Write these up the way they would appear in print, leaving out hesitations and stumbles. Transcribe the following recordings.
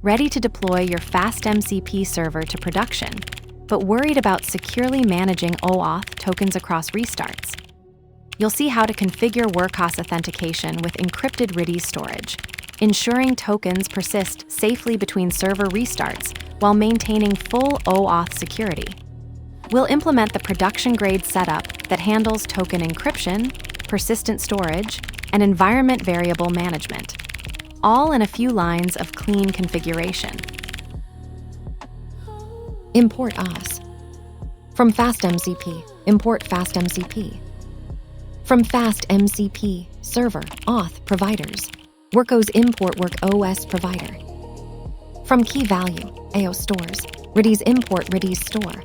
Ready to deploy your FastMCP server to production, but worried about securely managing OAuth tokens across restarts? You'll see how to configure WorkOS authentication with encrypted Redis storage, ensuring tokens persist safely between server restarts while maintaining full OAuth security. We'll implement the production-grade setup that handles token encryption, persistent storage, and environment variable management, all in a few lines of clean configuration. Import OS. From FastMCP, import FastMCP. From FastMCP, server, auth, providers, WorkOS import WorkOS provider. From key value, AO stores, Redis import Redis store.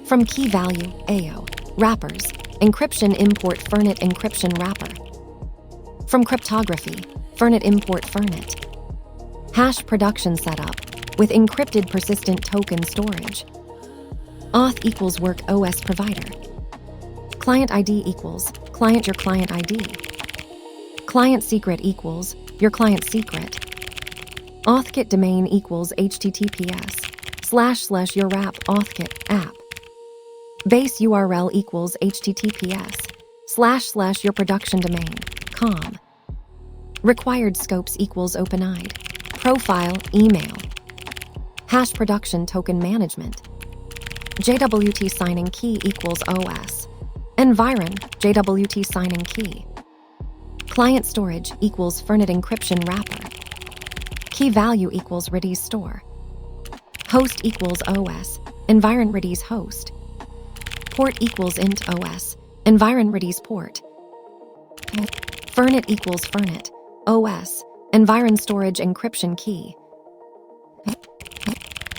From key value, AO, wrappers, encryption import Fernet encryption wrapper. From cryptography, Fernet import Fernet. Hash production setup with encrypted persistent token storage. Auth equals WorkOS provider. Client ID equals client your client ID. Client secret equals your client secret. Authkit domain equals https:// your wrap authkit app. Base URL equals https:// your production domain com. Required scopes equals open-eyed. Profile email. Hash production token management. JWT signing key equals OS. Environ JWT signing key. Client storage equals Fernet encryption wrapper. Key value equals Redis store. Host equals OS. Environ Redis host. Port equals int OS. Environ Redis port. Fernet equals Fernet. OS. Environ storage encryption key.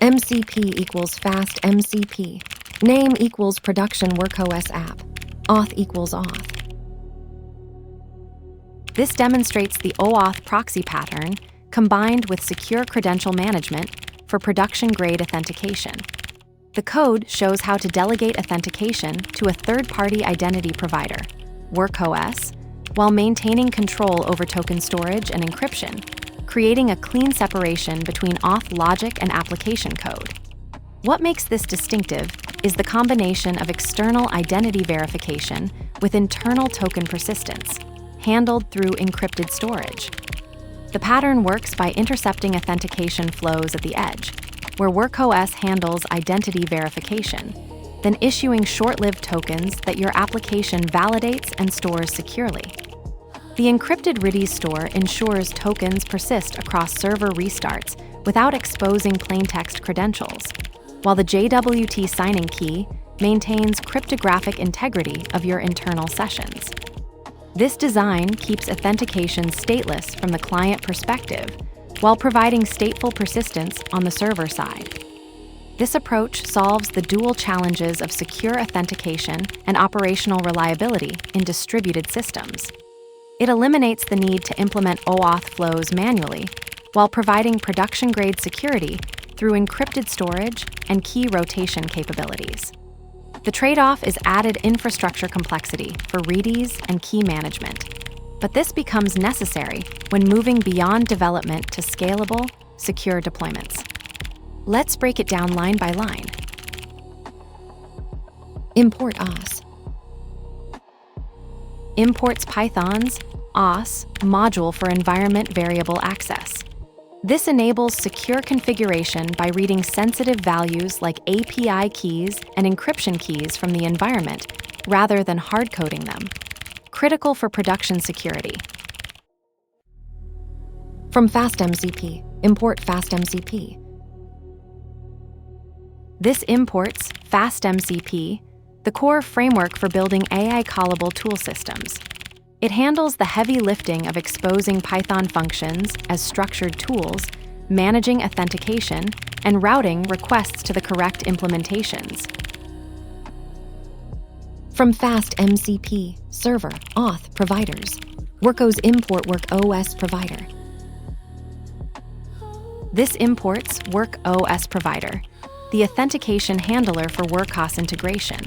MCP equals FastMCP. Name equals production WorkOS app. Auth equals auth. This demonstrates the OAuth proxy pattern combined with secure credential management for production-grade authentication. The code shows how to delegate authentication to a third-party identity provider, WorkOS, while maintaining control over token storage and encryption, creating a clean separation between auth logic and application code. What makes this distinctive is the combination of external identity verification with internal token persistence, handled through encrypted storage. The pattern works by intercepting authentication flows at the edge, where WorkOS handles identity verification, then issuing short-lived tokens that your application validates and stores securely. The encrypted Redis store ensures tokens persist across server restarts without exposing plaintext credentials, while the JWT signing key maintains cryptographic integrity of your internal sessions. This design keeps authentication stateless from the client perspective, while providing stateful persistence on the server side. This approach solves the dual challenges of secure authentication and operational reliability in distributed systems. It eliminates the need to implement OAuth flows manually, while providing production-grade security through encrypted storage and key rotation capabilities. The trade-off is added infrastructure complexity for Redis and key management, but this becomes necessary when moving beyond development to scalable, secure deployments. Let's break it down line by line. Import OS. Imports Python's OS module for environment variable access. This enables secure configuration by reading sensitive values like API keys and encryption keys from the environment rather than hard-coding them, critical for production security. From FastMCP, import FastMCP. This imports FastMCP, the core framework for building AI-callable tool systems. It handles the heavy lifting of exposing Python functions as structured tools, managing authentication, and routing requests to the correct implementations. From FastMCP, server, auth, providers, WorkOS import WorkOS provider. This imports WorkOS provider, the authentication handler for WorkOS integration.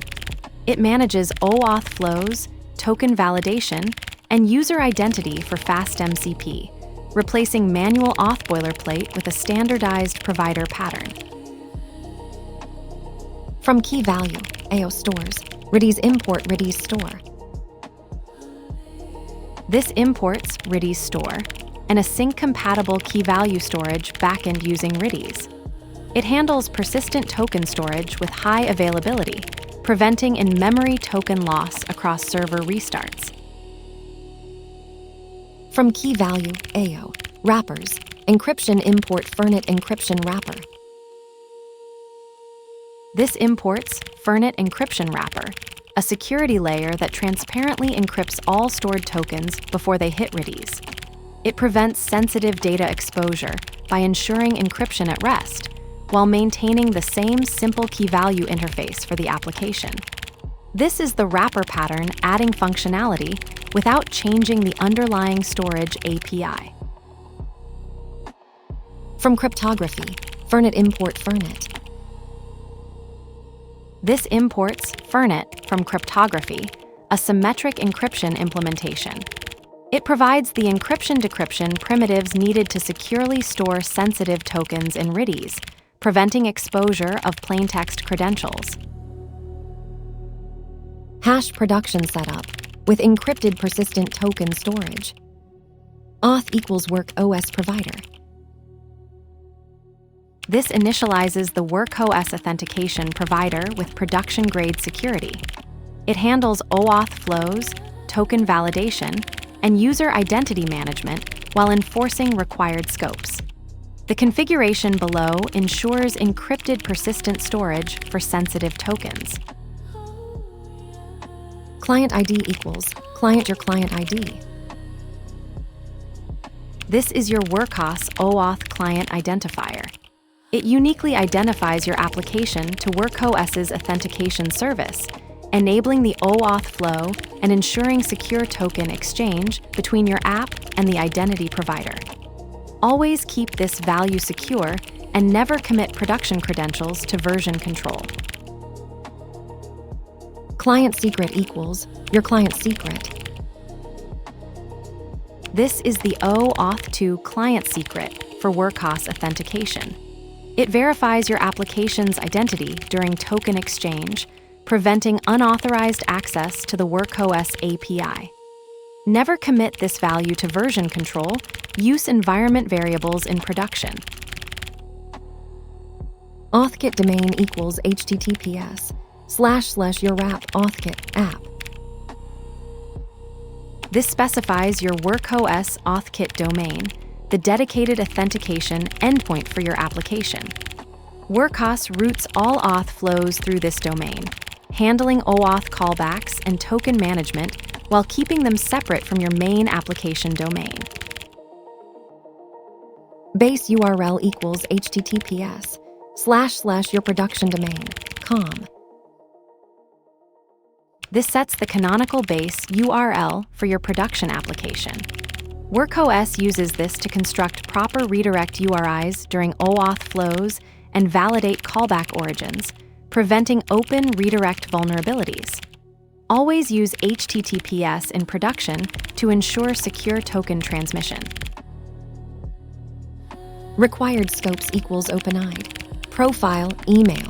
It manages OAuth flows, token validation, and user identity for FastMCP, replacing manual auth boilerplate with a standardized provider pattern. From key value, AO stores, Redis import Redis store. This imports Redis store and a sync-compatible key-value storage backend using Redis. It handles persistent token storage with high availability, preventing in-memory token loss across server restarts. From key value, AO, wrappers, encryption import Fernet encryption wrapper. This imports Fernet encryption wrapper, a security layer that transparently encrypts all stored tokens before they hit Redis. It prevents sensitive data exposure by ensuring encryption at rest, while maintaining the same simple key-value interface for the application. This is the wrapper pattern adding functionality without changing the underlying storage API. From cryptography, Fernet import Fernet. This imports Fernet from cryptography, a symmetric encryption implementation. It provides the encryption-decryption primitives needed to securely store sensitive tokens in Redis, preventing exposure of plaintext credentials. Hash production setup with encrypted persistent token storage. Auth equals WorkOS provider. This initializes the WorkOS authentication provider with production-grade security. It handles OAuth flows, token validation, and user identity management while enforcing required scopes. The configuration below ensures encrypted persistent storage for sensitive tokens. Client ID equals client your client ID. This is your WorkOS OAuth client identifier. It uniquely identifies your application to WorkOS's authentication service, enabling the OAuth flow and ensuring secure token exchange between your app and the identity provider. Always keep this value secure and never commit production credentials to version control. Client secret equals your client secret. This is the OAuth 2 client secret for WorkOS authentication. It verifies your application's identity during token exchange, preventing unauthorized access to the WorkOS API. Never commit this value to version control. Use environment variables in production. Authkit domain equals https:// your app authkit app. This specifies your WorkOS Authkit domain, the dedicated authentication endpoint for your application. WorkOS routes all auth flows through this domain, handling OAuth callbacks and token management while keeping them separate from your main application domain. Base URL equals https:// your production domain, com. This sets the canonical base URL for your production application. WorkOS uses this to construct proper redirect URIs during OAuth flows and validate callback origins, preventing open redirect vulnerabilities. Always use HTTPS in production to ensure secure token transmission. Required scopes equals open-eyed. Profile, email.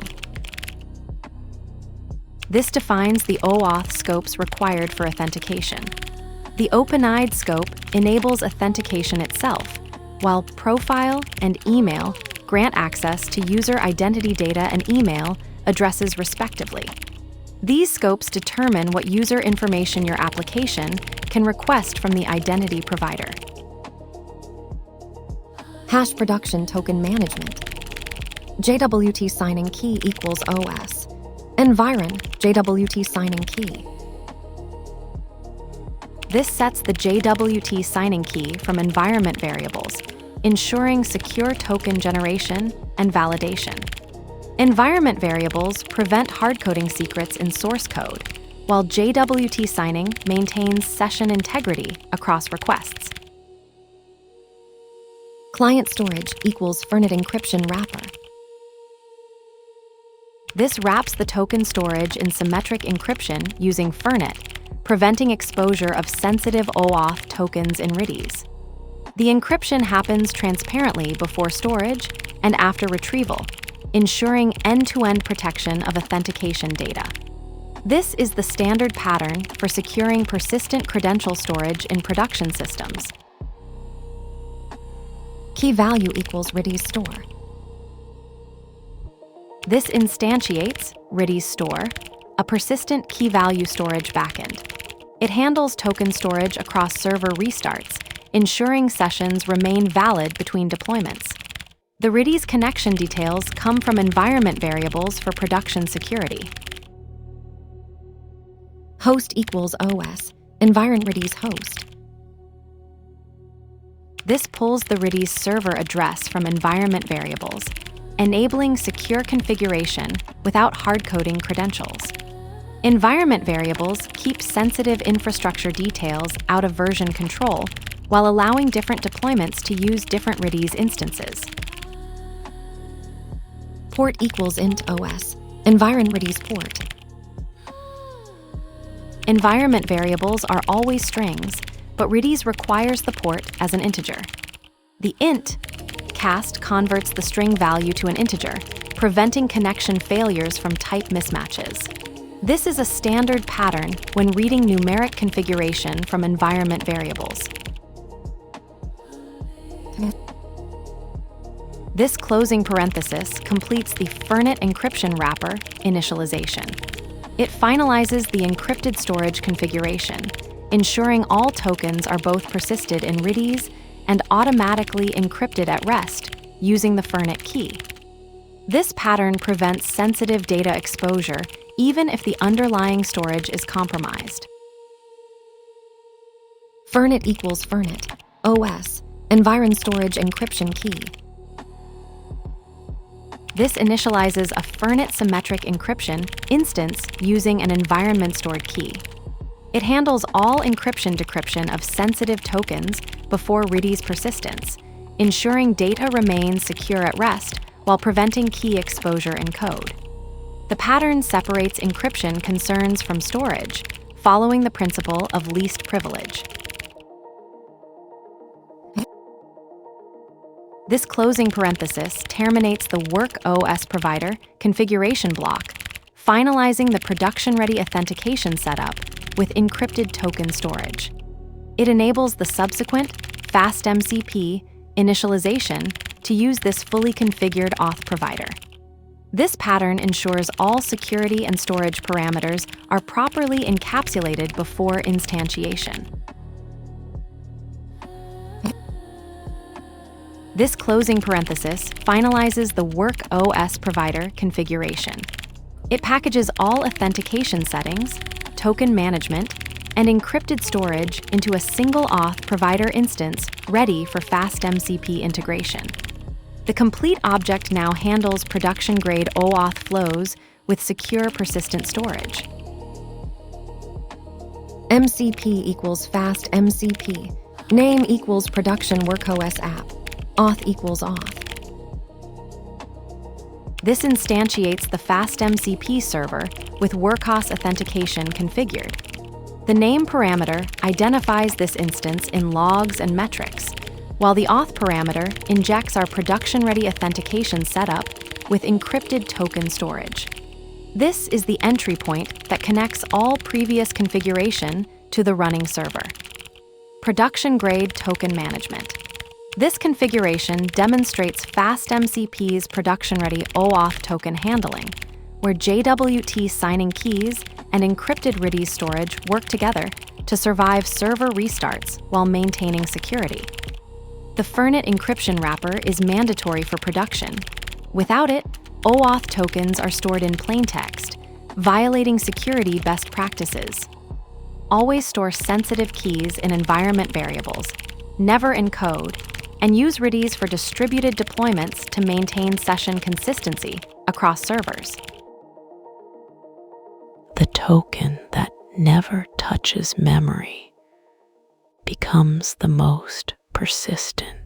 This defines the OAuth scopes required for authentication. The open-eyed scope enables authentication itself, while profile and email grant access to user identity data and email addresses respectively. These scopes determine what user information your application can request from the identity provider. Hash production token management. JWT signing key equals OS. Environ JWT signing key. This sets the JWT signing key from environment variables, ensuring secure token generation and validation. Environment variables prevent hard-coding secrets in source code, while JWT signing maintains session integrity across requests. Client storage equals Fernet encryption wrapper. This wraps the token storage in symmetric encryption using Fernet, preventing exposure of sensitive OAuth tokens in Redis. The encryption happens transparently before storage and after retrieval, ensuring end-to-end protection of authentication data. This is the standard pattern for securing persistent credential storage in production systems. Key value equals Redis store. This instantiates Redis store, a persistent key-value storage backend. It handles token storage across server restarts, ensuring sessions remain valid between deployments. The Redis connection details come from environment variables for production security. Host equals OS, environ Redis host. This pulls the Redis server address from environment variables, enabling secure configuration without hard-coding credentials. Environment variables keep sensitive infrastructure details out of version control while allowing different deployments to use different Redis instances. Port equals int OS, environ Redis port. Environment variables are always strings, but Redis requires the port as an integer. The int cast converts the string value to an integer, preventing connection failures from type mismatches. This is a standard pattern when reading numeric configuration from environment variables. This closing parenthesis completes the Fernet encryption wrapper initialization. It finalizes the encrypted storage configuration, ensuring all tokens are both persisted in Redis and automatically encrypted at rest using the Fernet key. This pattern prevents sensitive data exposure even if the underlying storage is compromised. Fernet equals Fernet, OS, environ storage encryption key. This initializes a Fernet symmetric encryption instance using an environment stored key. It handles all encryption-decryption of sensitive tokens before Redis persistence, ensuring data remains secure at rest while preventing key exposure in code. The pattern separates encryption concerns from storage, following the principle of least privilege. This closing parenthesis terminates the WorkOS provider configuration block, finalizing the production-ready authentication setup with encrypted token storage. It enables the subsequent FastMCP initialization to use this fully configured auth provider. This pattern ensures all security and storage parameters are properly encapsulated before instantiation. This closing parenthesis finalizes the WorkOS provider configuration. It packages all authentication settings, token management, and encrypted storage into a single auth provider instance ready for FastMCP integration. The complete object now handles production-grade OAuth flows with secure persistent storage. MCP equals FastMCP, name equals production WorkOS app, auth equals auth. This instantiates the FastMCP server with WorkOS authentication configured. The name parameter identifies this instance in logs and metrics, while the auth parameter injects our production-ready authentication setup with encrypted token storage. This is the entry point that connects all previous configuration to the running server. Production-grade token management. This configuration demonstrates FastMCP's production-ready OAuth token handling, where JWT signing keys and encrypted Redis storage work together to survive server restarts while maintaining security. The Fernet encryption wrapper is mandatory for production. Without it, OAuth tokens are stored in plaintext, violating security best practices. Always store sensitive keys in environment variables, never in code, and use Redis for distributed deployments to maintain session consistency across servers. The token that never touches memory becomes the most persistent.